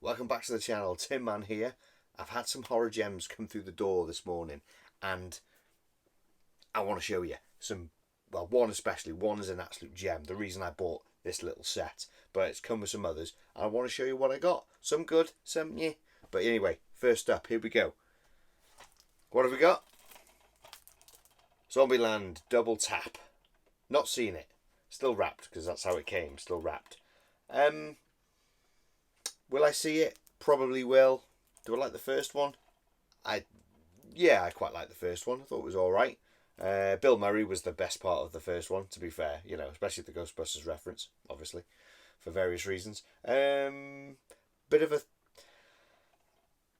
Welcome back to the channel. Tinman here. I've had some horror gems come through the door this morning and I want to show you some, well, one especially. One is an absolute gem, the reason I bought this little set, but it's come with some others and I want to show you what I got. Some good, some yeah. But anyway, first up, here we go. What have we got? Zombieland Double Tap. Not seen it. Still wrapped, because that's how it came, still wrapped. Will I see it? Probably will. Do I like the first one? Yeah, I quite like the first one. I thought it was alright. Bill Murray was the best part of the first one, to be fair, you know, especially the Ghostbusters reference, obviously, for various reasons. Bit of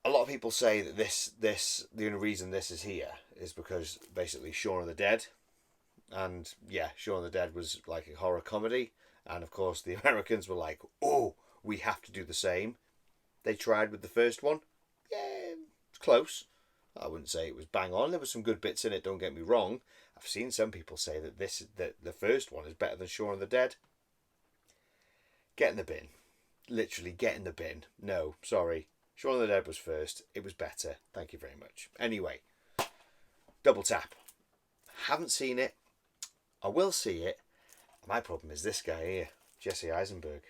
a lot of people say that the only reason this is here is because basically Shaun of the Dead, and yeah, Shaun of the Dead was like a horror comedy, and of course the Americans were like, oh, we have to do the same. They tried with the first one. Yeah, it's close. I wouldn't say it was bang on. There were some good bits in it, don't get me wrong. I've seen some people say that the first one is better than Shaun of the Dead. Get in the bin. Literally get in the bin. No, sorry. Shaun of the Dead was first. It was better. Thank you very much. Anyway, Double Tap. Haven't seen it. I will see it. My problem is this guy here, Jesse Eisenberg.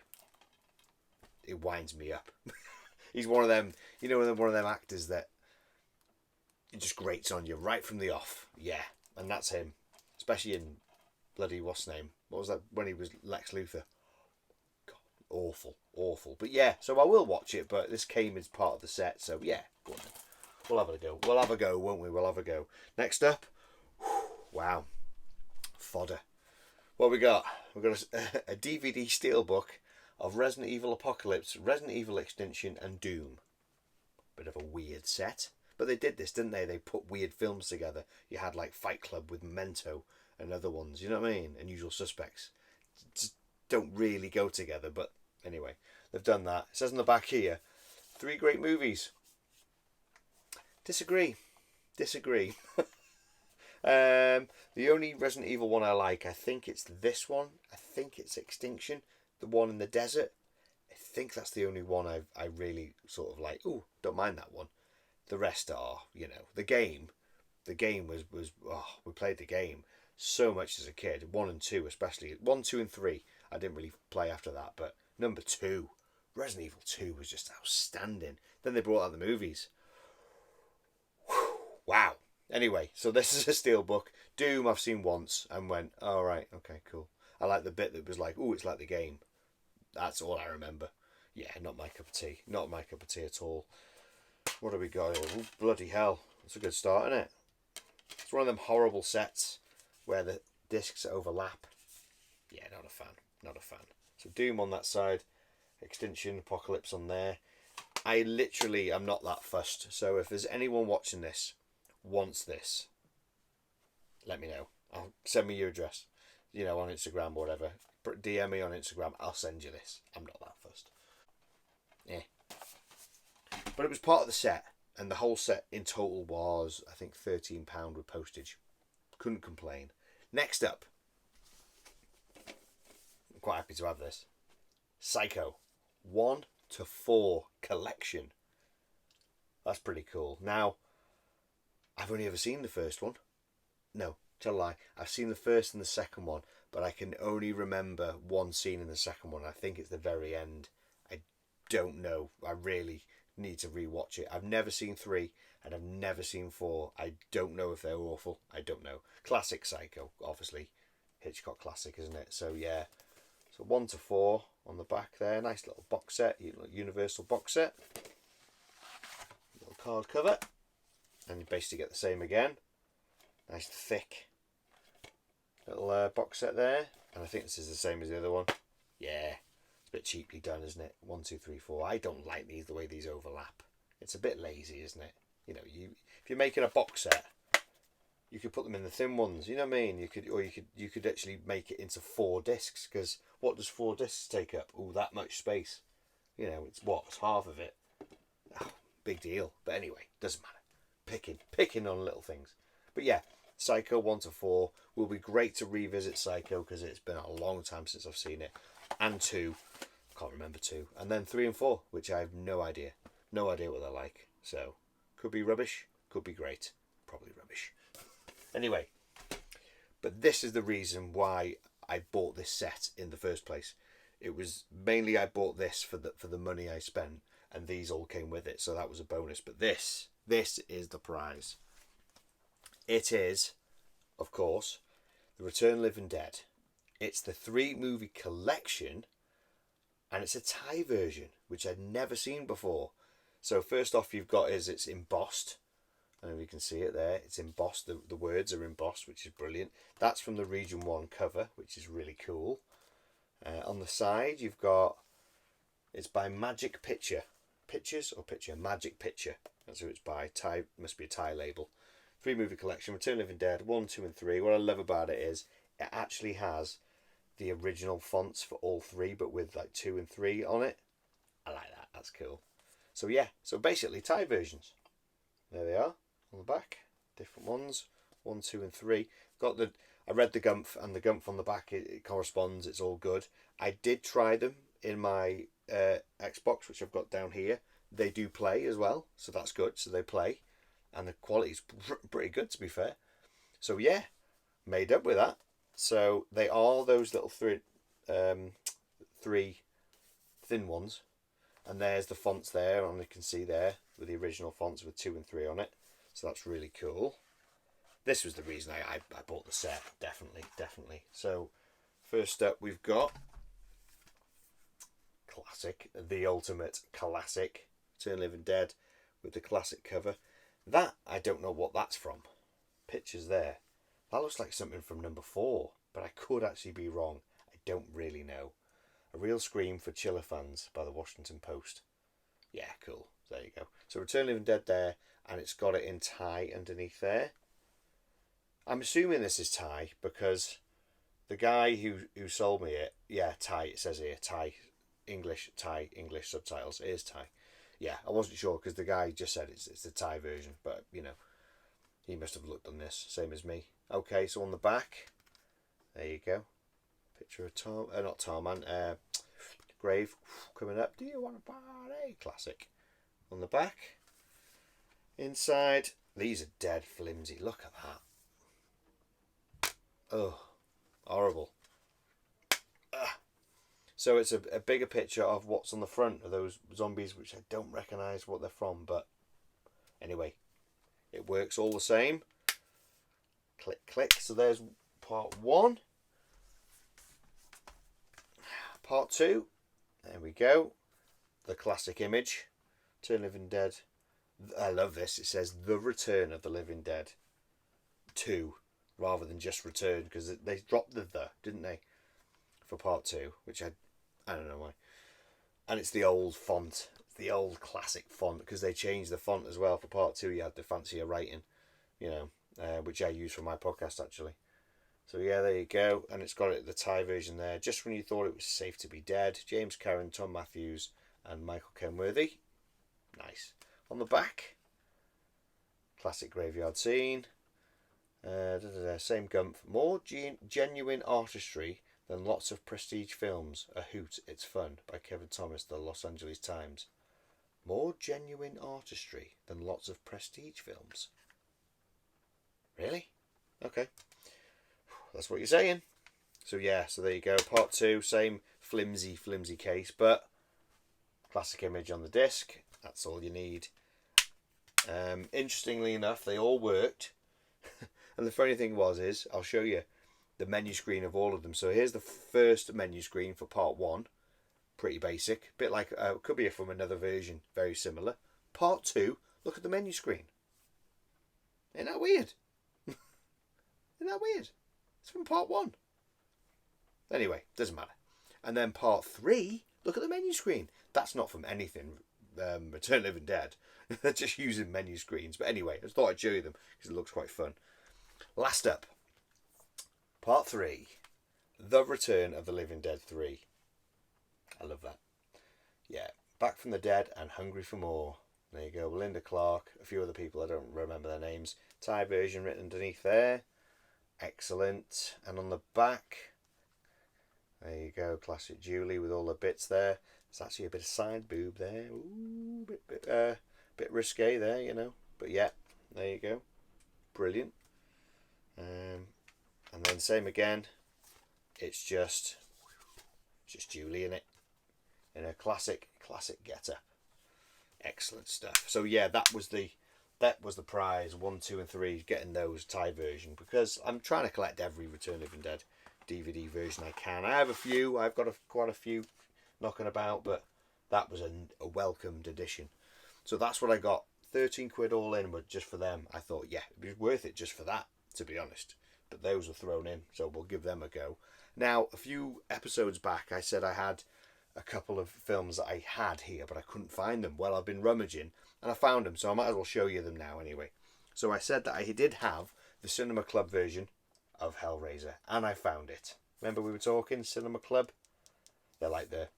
It winds me up. He's one of them, you know, one of them actors that it just grates on you right from the off. Yeah, and that's him. Especially in bloody, what's his name? What was that when he was Lex Luthor? God, awful, awful. But yeah, so I will watch it, but this came as part of the set, so yeah, go on then. We'll have a go. We'll have a go, won't we? We'll have a go. Next up, wow, fodder. What we got? We've got a DVD steelbook of Resident Evil Apocalypse, Resident Evil Extinction, and Doom. Bit of a weird set. But they did this, didn't they? They put weird films together. You had like Fight Club with Memento and other ones, you know what I mean? And Usual Suspects. Just don't really go together, but anyway, they've done that. It says on the back here, 3 great movies. Disagree. The only Resident Evil one I like, I think it's this one. I think it's Extinction. The one in the desert. I think that's the only one I really sort of like. Ooh, don't mind that one. The rest are, you know, the game. The game was we played the game so much as a kid. 1 and 2 especially. 1, 2 and 3. I didn't really play after that, but number 2, Resident Evil 2 was just outstanding. Then they brought out the movies. Whew, wow. Anyway, so this is a steelbook. Doom I've seen once and went, all right, okay, cool. I like the bit that was like, ooh, it's like the game. That's all I remember. Yeah, not my cup of tea. Not my cup of tea at all. What do we got here? Ooh, bloody hell. That's a good start, isn't it? It's one of them horrible sets where the discs overlap. Yeah, not a fan. Not a fan. So Doom on that side. Extinction, Apocalypse on there. I literally am not that fussed. So if there's anyone watching this wants this, let me know. Send me your address. You know, on Instagram or whatever. DM me on Instagram. I'll send you this. I'm not that fussed. Yeah. But it was part of the set, and the whole set in total was, I think, £13 with postage. Couldn't complain. Next up, I'm quite happy to have this. Psycho 1 to 4 collection. That's pretty cool. Now, I've only ever seen the first one. No, tell a lie. I've seen the first and the second one, but I can only remember one scene in the second one. I think it's the very end. I don't know. I really need to rewatch it. I've never seen 3 and I've never seen 4. I don't know if they're awful. I don't know. Classic Psycho, obviously. Hitchcock classic, isn't it? So yeah. So 1 to 4 on the back there. Nice little box set. Universal box set. Little card cover. And you basically get the same again. Nice thick little box set there. And I think this is the same as the other one. Yeah. A bit cheaply done, isn't it? 1, 2, 3, 4. I don't like these, the way these overlap. It's a bit lazy, isn't it? You know, if you're making a box set, you could put them in the thin ones. You know what I mean? You could actually make it into 4 discs, because what does 4 discs take up? Oh, that much space. You know, it's half of it. Oh, big deal. But anyway, doesn't matter. Picking on little things. But yeah, Psycho 1 to 4 will be great to revisit Psycho, because it's been a long time since I've seen it. And 2. can't remember 2. And then 3 and 4, which I have no idea. No idea what they're like. So, could be rubbish, could be great. Probably rubbish. Anyway, but this is the reason why I bought this set in the first place. It was mainly I bought this for the money I spent, and these all came with it, so that was a bonus. But this is the prize. It is, of course, The Return of the Living Dead. It's the 3-movie collection, and it's a Thai version, which I'd never seen before. So first off, you've got is it's embossed. I don't know if you can see it there. It's embossed. The words are embossed, which is brilliant. That's from the Region 1 cover, which is really cool. On the side, you've got, it's by Magic Picture. Pictures or Picture? Magic Picture. That's who it's by. Thai, must be a Thai label. 3-movie collection, Return of the Living Dead, 1, 2 and 3. What I love about it is it actually has the original fonts for all 3, but with like 2 and 3 on it. I like that. That's cool. So yeah, so basically Thai versions. There they are on the back. Different ones. 1, 2 and 3. I read the Gumph, and the Gumph on the back, it corresponds. It's all good. I did try them in my Xbox, which I've got down here. They do play as well, so that's good. So they play, and the quality's pretty good, to be fair. So yeah, made up with that. So they are those little 3 thin ones, and there's the fonts there, and you can see there with the original fonts with 2 and 3 on it. So that's really cool. This was the reason I bought the set, definitely. So first up, we've got classic, the ultimate classic, Return of the Living Dead with the classic cover. That, I don't know what that's from. Pictures there. That looks like something from number 4, but I could actually be wrong. I don't really know. A Real Scream for Chiller Fans by the Washington Post. Yeah, cool. There you go. So Return of the Living Dead there, and it's got it in Thai underneath there. I'm assuming this is Thai because the guy who sold me it, yeah, Thai, it says here, Thai, English subtitles. It is Thai. Yeah, I wasn't sure because the guy just said it's the Thai version, but, you know, he must have looked on this, same as me. Okay, so on the back, there you go. Picture of Tom, not Tarman, Grave coming up. Do you want to party? Classic. On the back. Inside, these are dead flimsy. Look at that. Oh, horrible. So it's a bigger picture of what's on the front of those zombies, which I don't recognise what they're from, but anyway, it works all the same. Click, click. So there's part 1. Part 2. There we go. The classic image. Return of the Living Dead. I love this. It says The Return of the Living Dead 2. Rather than just Return, because they dropped the didn't they, for part 2, which I don't know why. And it's the old font, the old classic font, because they changed the font as well for part 2. You had the fancier writing, you know, which I use for my podcast actually. So yeah, there you go, and it's got it the Thai version there. Just when you thought it was safe to be dead, James Karen, Tom Matthews, and Michael Kenworthy. Nice. On the back, classic graveyard scene. Same Gumph. More genuine artistry than lots of prestige films. A hoot, it's fun. By Kevin Thomas, The Los Angeles Times. More genuine artistry than lots of prestige films. Really? Okay. That's what you're saying. So yeah, so there you go. Part 2, same flimsy case, but classic image on the disc. That's all you need. Interestingly enough, they all worked. And the funny thing is, I'll show you the menu screen of all of them. So here's the first menu screen for part 1. Pretty basic. Bit like, could be from another version, very similar. Part 2, look at the menu screen. Isn't that weird? Isn't that weird? It's from part 1. Anyway, doesn't matter. And then part 3, look at the menu screen. That's not from anything Return of the Living Dead. They're just using menu screens. But anyway, I just thought I'd show you them because it looks quite fun. Last up, part 3, The Return of the Living Dead 3. I love that. Yeah, Back from the Dead and Hungry for More. There you go, Belinda Clark, a few other people, I don't remember their names. Thai version written underneath there. Excellent. And on the back, There you go, classic Julie with all the bits there. There's actually a bit of side boob there. Ooh, bit risque there, you know. But yeah, there you go. Brilliant. And then same again. It's just Julie in it, in a classic getup. Excellent stuff. So yeah, that was the prize 1, 2, and 3. Getting those Thai version, because I'm trying to collect every Return of the Living Dead DVD version I can. I have a few. I've got quite a few knocking about, but that was a welcomed addition. So that's what I got. 13 quid all in, but just for them, I thought, yeah, it'd be worth it just for that, to be honest. But those were thrown in, so we'll give them a go. Now, a few episodes back, I said I had a couple of films that I had here, but I couldn't find them. Well, I've been rummaging, and I found them, so I might as well show you them now anyway. So I said that I did have the Cinema Club version of Hellraiser, and I found it. Remember we were talking Cinema Club? They're like the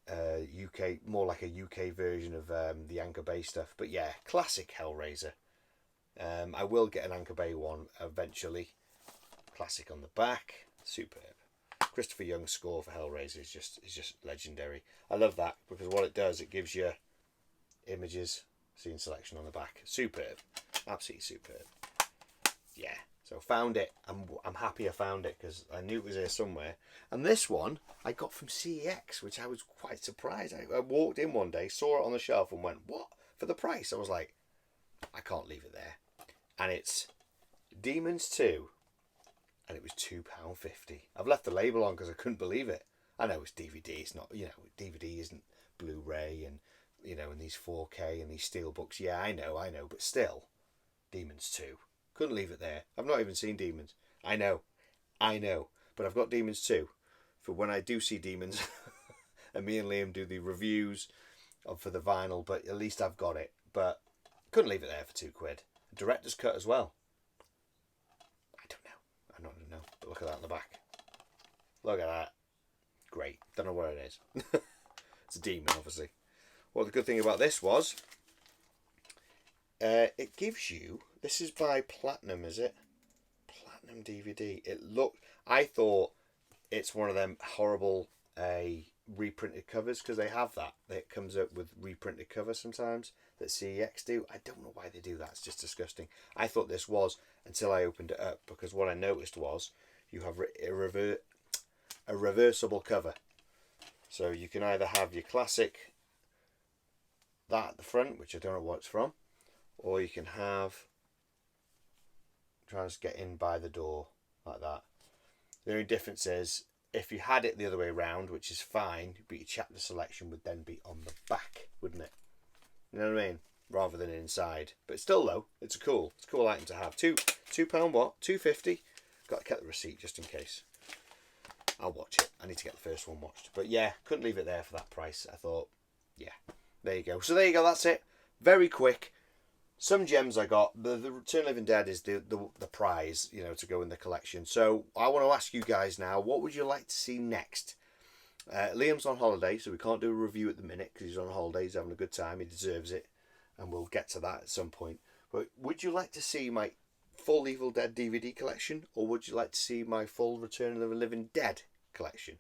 UK, more like a UK version of the Anchor Bay stuff. But yeah, classic Hellraiser. I will get an Anchor Bay one eventually. Classic on the back, superb. Christopher Young's score for Hellraiser is just legendary. I love that because what it does, it gives you images, scene selection on the back. Superb, absolutely superb. Yeah. So found it. I'm happy I found it because I knew it was here somewhere. And this one I got from CEX, which I was quite surprised. I walked in one day, saw it on the shelf, and went, "What for the price?" I was like, I can't leave it there. And it's Demons 2, and it was £2.50. I've left the label on because I couldn't believe it. I know it's DVD. It's not, DVD isn't Blu-ray and and these 4K and these steelbooks. Yeah, I know, but still, Demons 2. Couldn't leave it there. I've not even seen Demons. I know. But I've got Demons 2 for when I do see Demons. And me and Liam do the reviews for the vinyl, but at least I've got it. But couldn't leave it there for £2. Director's cut as well. I don't know. But look at that on the back. Look at that. Great. Don't know where it is. It's a demon, obviously. Well, the good thing about this was it gives you... This is by Platinum, is it? Platinum DVD. I thought it's one of them horrible reprinted covers, because they have that. It comes up with reprinted covers sometimes that CEX do. I don't know why they do that. It's just disgusting. I thought this was until I opened it up, because what I noticed was you have a reversible cover. So you can either have your classic, that at the front, which I don't know what it's from, or you can have... trying to get in by the door like that. The only difference is if you had it the other way around, which is fine, but your chapter selection would then be on the back, wouldn't it? You know what I mean? Rather than inside. But still though, it's a cool item to have. £2 what? £2.50. Got to keep the receipt just in case. I'll watch it. I need to get the first one watched. But yeah, couldn't leave it there for that price. I thought, yeah, there you go. So there you go. That's it. Very quick. Some gems I got. The Return of the Living Dead is the prize, to go in the collection. So I want to ask you guys now, what would you like to see next? Liam's on holiday, so we can't do a review at the minute because he's on holiday. He's having a good time. He deserves it. And we'll get to that at some point. But would you like to see my full Evil Dead DVD collection, or would you like to see my full Return of the Living Dead collection?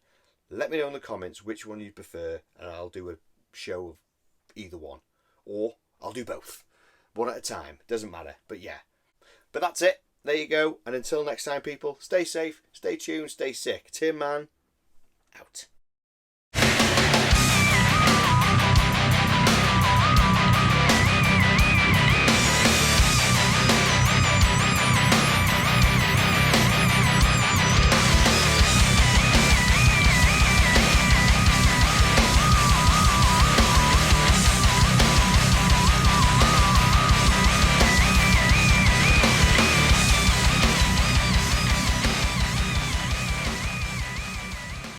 Let me know in the comments which one you'd prefer, and I'll do a show of either one. Or I'll do both. One at a time. Doesn't matter. But yeah. But that's it. There you go. And until next time, people, stay safe, stay tuned, stay sick. Tinman, out.